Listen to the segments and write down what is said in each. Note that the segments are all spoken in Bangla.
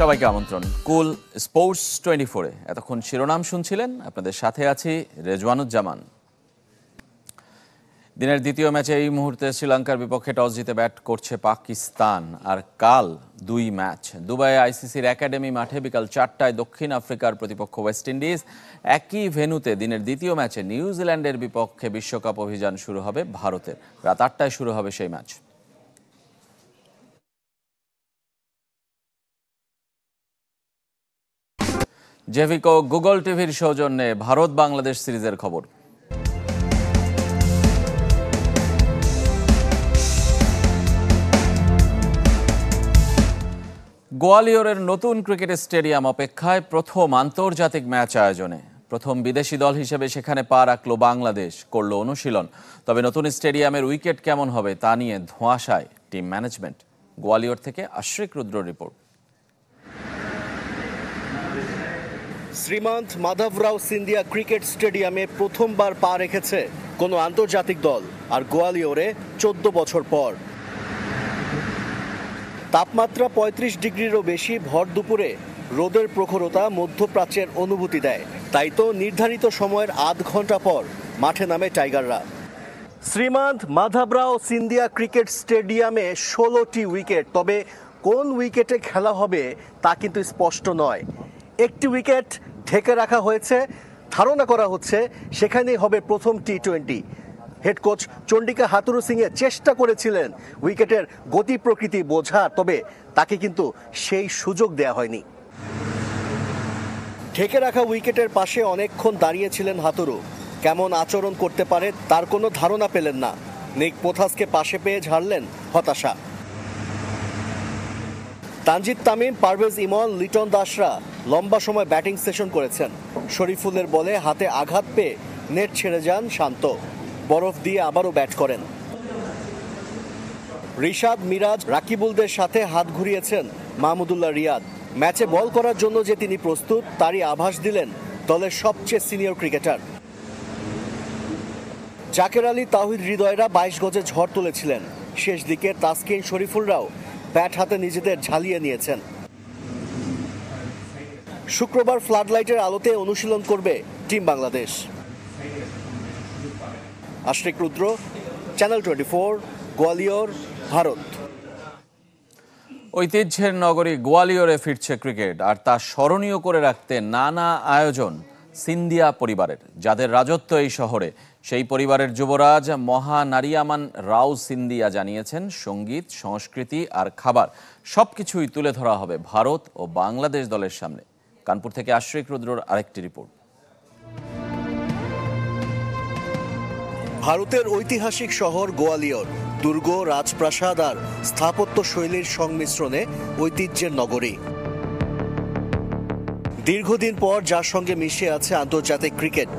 সবাইকে আমন্ত্রণ কুল স্পোর্টস 24-এ। এতক্ষণ শিরোনাম শুনছিলেন, আপনাদের সাথে আছি রেজওয়ানুজ্জামান। দিনের দ্বিতীয় ম্যাচে এই মুহূর্তে শ্রীলঙ্কার বিপক্ষে টস জিতে ব্যাট করছে পাকিস্তান। আর কাল দুই ম্যাচ দুবাইয়ে আইসিসির একাডেমি মাঠে বিকাল 4টায় দক্ষিণ আফ্রিকার প্রতিপক্ষ ওয়েস্ট ইন্ডিজ। একই ভেন্যুতে দিনের দ্বিতীয় ম্যাচে নিউজিল্যান্ডের বিপক্ষে বিশ্বকাপ অভিযান শুরু হবে ভারতের। রাত 8টায় শুরু হবে সেই ম্যাচ। জেভিকো গুগল টিভির সৌজন্যে ভারত বাংলাদেশ সিরিজের খবর। গোয়ালিয়রের নতুন ক্রিকেট স্টেডিয়াম অপেক্ষায় প্রথম আন্তর্জাতিক ম্যাচ আয়োজনে। প্রথম বিদেশি দল হিসেবে সেখানে পা রাখল বাংলাদেশ, করল অনুশীলন। তবে নতুন স্টেডিয়ামের উইকেট কেমন হবে তা নিয়ে ধোঁয়াশায় টিম ম্যানেজমেন্ট। গোয়ালিয়র থেকে আশ্রিক রুদ্র রিপোর্ট। শ্রীমন্ত মাধবরাও সিন্ধিয়া ক্রিকেট স্টেডিয়ামে প্রথমবার পা রেখেছে কোনো আন্তর্জাতিক দল, আর গোয়ালিয়রে 14 বছর পর। তাপমাত্রা 35 ডিগ্রিরও বেশি ভর দুপুরে রোদের প্রখরতা মধ্যপ্রাচ্যের অনুভূতি দেয়। তাই তো নির্ধারিত সময়ের আধ ঘন্টা পর মাঠে নামে টাইগাররা। শ্রীমন্ত মাধবরাও সিন্ধিয়া ক্রিকেট স্টেডিয়ামে 16টি উইকেট, তবে কোন উইকেটে খেলা হবে তা কিন্তু স্পষ্ট নয়। একটি উইকেট ঢেকে রাখা হয়েছে, ধারণা করা হচ্ছে সেখানেই হবে প্রথম টি-20। হেড কোচ চন্ডিকা হাথুরু সিংয়ে চেষ্টা করেছিলেন উইকেটের গতি প্রকৃতি বোঝার, তবে তাকে কিন্তু সেই সুযোগ দেয়া হয়নি। ঢেকে রাখা উইকেটের পাশে অনেকক্ষণ দাঁড়িয়েছিলেন হাথুরু। কেমন আচরণ করতে পারে তার কোনো ধারণা পেলেন না। নিক পোথাসকে পাশে পেয়ে ঝাড়লেন হতাশা। তানজিদ তামিম, পারভেজ ইমন, লিটন দাসরা লম্বা সময় ব্যাটিং সেশন করেছেন। শরীফুলের বলে হাতে আঘাত পেয়ে নেট ছেড়ে যান শান্ত। বরফ দিয়ে আবারও ব্যাট করেন। রিশাদ, মিরাজ, রাকিবুলদের সাথে হাত ঘুরিয়েছেন মাহমুদুল্লাহ রিয়াদ। ম্যাচে বল করার জন্য যে তিনি প্রস্তুত তারই আভাস দিলেন দলের সবচেয়ে সিনিয়র ক্রিকেটার। জাকের আলী, তাওহিদ হৃদয়রা 22 গজে ঝড় তুলেছিলেন। শেষ দিকে তাসকিন, শরীফুলরাও ব্যাট হাতে নিজেদের ঝালিয়ে নিয়েছেন। শুক্রবার ফ্লাডলাইটের আলোতে অনুশীলন করবে টিম বাংলাদেশ। আশ্রিক রুদ্র, চ্যানেল 24, গোয়ালিয়র, ভারত। ঐতিহ্যের নগরী গোয়ালিয়রে ফিরছে ক্রিকেট, আর তা স্মরণীয় করে রাখতে নানা আয়োজন সিন্ধিয়া পরিবারের, যাদের রাজত্ব এই শহরে। সেই পরিবারের যুবরাজ মহানারিয়ামান রাও সিন্ধিয়া জানিয়েছেন, সঙ্গীত, সংস্কৃতি আর খাবার সবকিছুই তুলে ধরা হবে ভারত ও বাংলাদেশ দলের সামনে। কানপুর থেকে আশ্রিক রুদ্রর আরেকটি রিপোর্ট। ভারতের ঐতিহাসিক শহর গোয়ালিয়র দুর্গ, রাজপ্রাসাদ আর স্থাপত্য শৈলীর সংমিশ্রণে ঐতিহ্যের নগরী। দীর্ঘদিন পর যার সঙ্গে মিশে আছে আন্তর্জাতিক ক্রিকেট।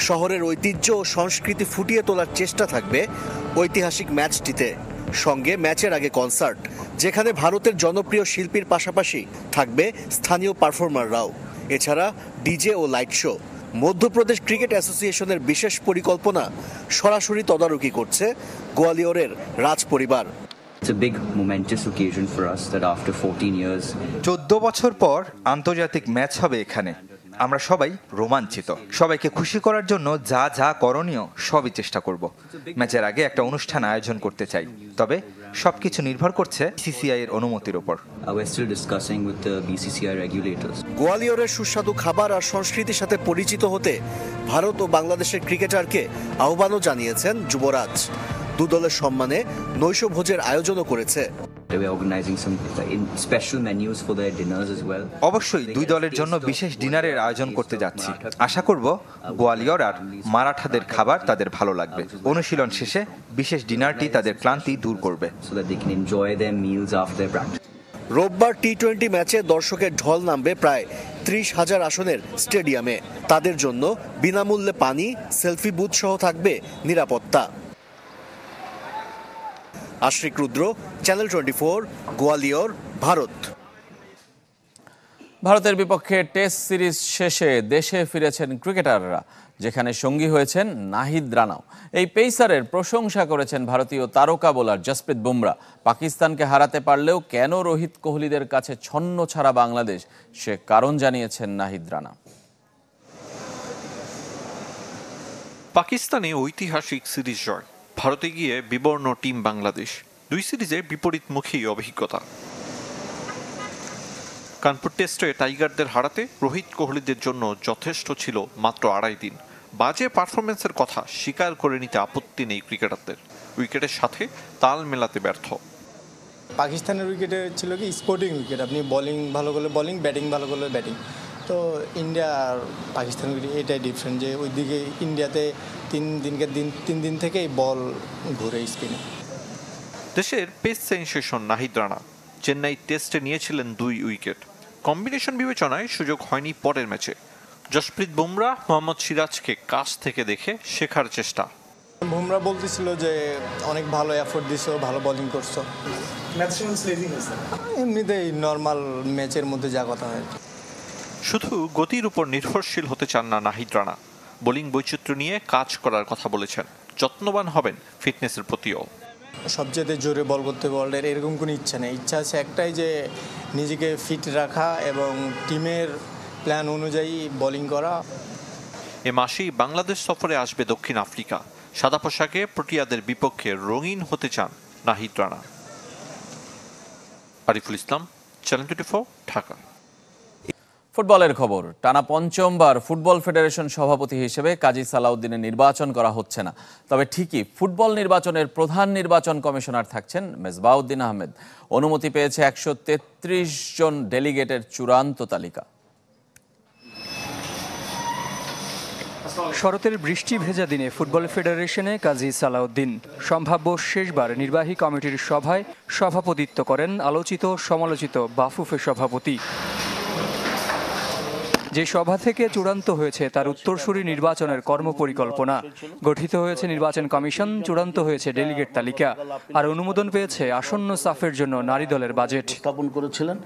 শহরের ঐতিহ্য ও সংস্কৃতি ফুটিয়ে তোলার চেষ্টা থাকবে ঐতিহাসিক ম্যাচটিতে। সঙ্গে ম্যাচের আগে কনসার্ট, যেখানে ভারতের জনপ্রিয় শিল্পীর পাশাপাশি থাকবে স্থানীয় পারফর্মাররাও। এছাড়া ডিজে ও লাইট শো। মধ্যপ্রদেশ ক্রিকেট অ্যাসোসিয়েশনের বিশেষ পরিকল্পনা সরাসরি তদারকি করছে গোয়ালিয়রের রাজ পরিবার। It's a big momentous occasion for us that after 14 years 14 বছর পর আন্তর্জাতিক ম্যাচ হবে এখানে। আমরা সবাই রোমাঞ্চিত। সবাইকে খুশি করার জন্য যা যা করণীয় সবই চেষ্টা করব। ম্যাচের আগে একটা অনুষ্ঠান আয়োজন করতে চাই, তবে সবকিছু নির্ভর করছে বিসিসিআই এর অনুমতির উপর। we're still discussing with the BCCI regulators. গোয়ালিয়রের সুস্বাদু খাবার আর সংস্কৃতির সাথে পরিচিত হতে ভারত ও বাংলাদেশের ক্রিকেটারকে আহ্বানও জানিয়েছেন যুবরাজ। দু দলের সম্মানে নৈশভোজের আয়োজনও করেছে। We're organizing some special menus for their dinners as well. অবশ্যই দুই দলের জন্য বিশেষ ডিনারের আয়োজন করতে যাচ্ছি। আশা করব গোয়ালিয়র আর মারাঠাদের খাবার তাদের ভালো লাগবে। অনুশীলন শেষে বিশেষ ডিনারটি তাদের ক্লান্তি দূর করবে। So that they can enjoy their meals after their practice. রোববার টি-20 ম্যাচে দর্শকের ঢল নামবে প্রায় 30,000 আসনের স্টেডিয়ামে। তাদের জন্য বিনামূল্যে পানি, সেলফি বুথ সহ থাকবে নিরাপত্তা। আশ্রিক রুদ্র, চ্যানেল 24, গোয়ালিয়র, ভারত। ভারতের বিপক্ষে টেস্ট সিরিজ শেষে দেশে ফিরেছেন ক্রিকেটাররা। যেখানে সঙ্গী হয়েছেন নাহিদ রানাও। এই পেসারের প্রশংসা করেছেন ভারতীয় তারকা বোলার জসপ্রীত বুমরা। পাকিস্তানকে হারাতে পারলেও কেন রোহিত কোহলিদের কাছে ছন্ন ছাড়া বাংলাদেশ, সে কারণ জানিয়েছেন নাহিদ রানা। পাকিস্তানে ঐতিহাসিক সিরিজ জয়, ভারতে গিয়ে বিবর্ণ টিম বাংলাদেশ। দুই সিরিজে বিপরীতমুখী অভিজ্ঞতা। কানপুর টেস্টে টাইগারদের হারাতে রোহিত কোহলিদের জন্য যথেষ্ট ছিল মাত্র 2.5 দিন। বাজে পারফরমেন্সের কথা স্বীকার করে নিতে আপত্তি নেই ক্রিকেটারদের, উইকেটের সাথে তাল মেলাতে ব্যর্থ। পাকিস্তানের উইকেটে ছিল কি স্পোর্টিং উইকেট, আপনি বোলিং ভালো করলে বোলিং, ব্যাটিং ভালো করলে ব্যাটিং। তো ইন্ডিয়া আর পাকিস্তান উইকেট এটাই ডিফারেন্ট, যে ওইদিকে ইন্ডিয়াতে 3 দিন থেকেই বল ঘুরে স্পিনে। দেশের পেস সেনসেশন নাহিদ রানা চেন্নাই টেস্টে নিয়েছিলেন 2 উইকেট। কম্বিনেশন বিবেচনায় সুযোগ হয়নি পরের ম্যাচে। জসপ্রীত বুমরা মোহাম্মদ সিরাজকে কাছ থেকে দেখে শেখার চেষ্টা। বুমরা বলতেছিল যে অনেক ভালো এফোর্ট দিছো, ভালো বোলিং করছো। এমনিতেই নর্মাল ম্যাচের মধ্যে যা কথা হয়। শুধু গতির উপর নির্ভরশীল হতে চান না নাহিদ রানা, বোলিং বৈচিত্র্য নিয়ে কাজ করার কথা বলেছেন। যত্নবান হবেন ফিটনেসের প্রতিও। সবচেয়ে জোরে বল করতে বলের এরকম কোনো ইচ্ছা নেই। ইচ্ছা আছে একটাই, যে নিজেকে ফিট রাখা এবং টিমের প্ল্যান অনুযায়ী বোলিং করা। এ মাসেই বাংলাদেশ সফরে আসবে দক্ষিণ আফ্রিকা। সাদা পোশাকে প্রোটিয়াদের বিপক্ষে রঙিন হতে চান নাহিদ রানা। আরিফুল ইসলাম, চ্যানেল 24, ঢাকা। ফুটবলের খবর। টানা 5বার ফুটবল ফেডারেশন সভাপতি হিসেবে কাজী সালাউদ্দিনের নির্বাচন করা হচ্ছে না। তবে ঠিকই ফুটবল নির্বাচনের প্রধান নির্বাচন কমিশনার থাকছেন মেজবাউদ্দিন আহমেদ। অনুমতি পেয়েছে 133 জন ডেলিগেটের চূড়ান্ত তালিকা। শরতের বৃষ্টি ভেজা দিনে ফুটবল ফেডারেশনে কাজী সালাউদ্দিন সম্ভাব্য শেষবার নির্বাহী কমিটির সভায় সভাপতিত্ব করেন আলোচিত সমালোচিত বাফুফে সভাপতি। যে সভা থেকে চূড়ান্ত হয়েছে তার উত্তরসূরি নির্বাচনের কর্মপরিকল্পনা। গঠিত হয়েছে নির্বাচন কমিশন, চূড়ান্ত হয়েছে ডেলিগেট তালিকা, আর অনুমোদন পেয়েছে আসন্ন সাফের জন্য নারী দলের বাজেট স্থাপন করেছিলেন।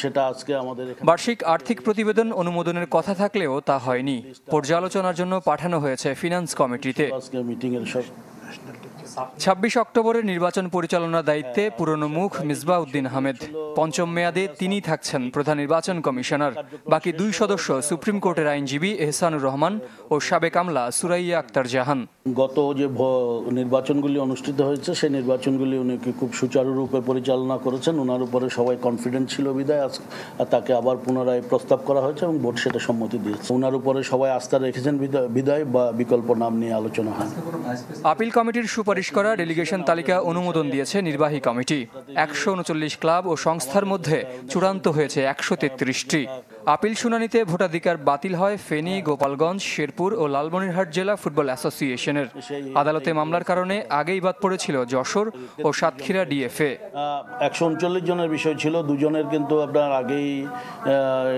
সেটা আজকে আমাদের বার্ষিক আর্থিক প্রতিবেদন অনুমোদনের কথা থাকলেও তা হয়নি। পর্যালোচনার জন্য পাঠানো হয়েছে ফিনান্স কমিটিতে। 26 অক্টোবরের নির্বাচন পরিচালনার দায়িত্বে পুরনো মুখ মিসবাউদ্দিন আহমেদ। 5ম মেয়াদে তিনি থাকছেন প্রধান নির্বাচন কমিশনার। বাকি 2 সদস্য সুপ্রিম কোর্টের আইনজীবী এহসানুর রহমান ও সাবেক আমলা সুরাইয়া আক্তার জাহান। গত যে নির্বাচনগুলি অনুষ্ঠিত হয়েছে সেই নির্বাচনগুলি উনি খুব সুচারুরূপে পরিচালনা করেছেন। ওনার উপরে সবাই কনফিডেন্ট ছিল বিদায় তাকে আবার পুনরায় প্রস্তাব করা হয়েছে এবং বোর্ড সেটা সম্মতি দিয়েছে। ওনার উপরে সবাই আস্থা রেখেছেন বিদায় বা বিকল্প নাম নিয়ে আলোচনা হয়। আপিল কমিটির সুপারিশ করা ডেলিগেশন তালিকা অনুমোদন দিয়েছে নির্বাহী কমিটি। 139 ক্লাব ও সংস্থার মধ্যে চূড়ান্ত হয়েছে 133টি। আপিল শুনানিতে ভোটাধিকার বাতিল হয় ফেনী, গোপালগঞ্জ, শেরপুর ও লালমনিরহাট জেলা ফুটবল অ্যাসোসিয়েশনের। আদালতে মামলার কারণে আগেই বাদ পড়েছিল যশোর ও সাতক্ষীরা ডিএফএ। 139 জনের বিষয় ছিল, 2 জনের কিন্তু আপনার আগেই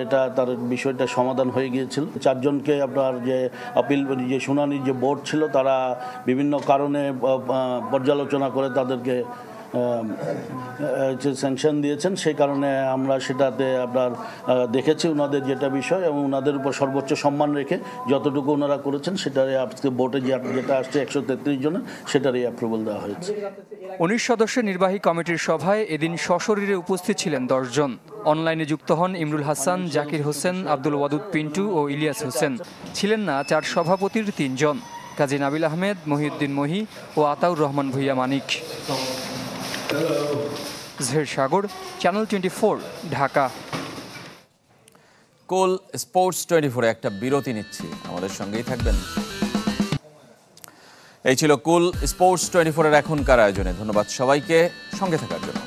এটা তার বিষয়টা সমাধান হয়ে গিয়েছিল। 4 জনকে আপনার যে আপিল যে শুনানির যে বোর্ড ছিল তারা বিভিন্ন কারণে পর্যালোচনা করে তাদেরকে স্যাংশন দিয়েছেন। সেই কারণে আমরা সেটাতে আপনার দেখেছি ওনাদের যেটা বিষয় এবং ওনাদের উপর সর্বোচ্চ সম্মান রেখে যতটুকু ওনারা করেছেন সেটারই আজকে বোর্ডে যেটা আসছে 133 জনের সেটারই অ্যাপ্রুভাল দেওয়া হয়েছে। 19 সদস্যের নির্বাহী কমিটির সভায় এদিন সশরীরে উপস্থিত ছিলেন 10 জন। অনলাইনে যুক্ত হন ইমরুল হাসান, জাকির হোসেন, আব্দুল ওয়াদুদ পিন্টু ও ইলিয়াস হোসেন। ছিলেন না 4 সভাপতির 3 জন, কাজী নাবিল আহমেদ, মহিউদ্দিন মহি ও আতাউর রহমান ভুইয়া মানিক। জহের সাগর, চ্যানেল 24, ঢাকা। কুল স্পোর্টস 24 একটা বিরতি নিচ্ছি, আমাদের সঙ্গেই থাকবেন। এই ছিল কুল স্পোর্টস 24 এর এখনকার আয়োজনে। ধন্যবাদ সবাইকে সঙ্গে থাকার জন্য।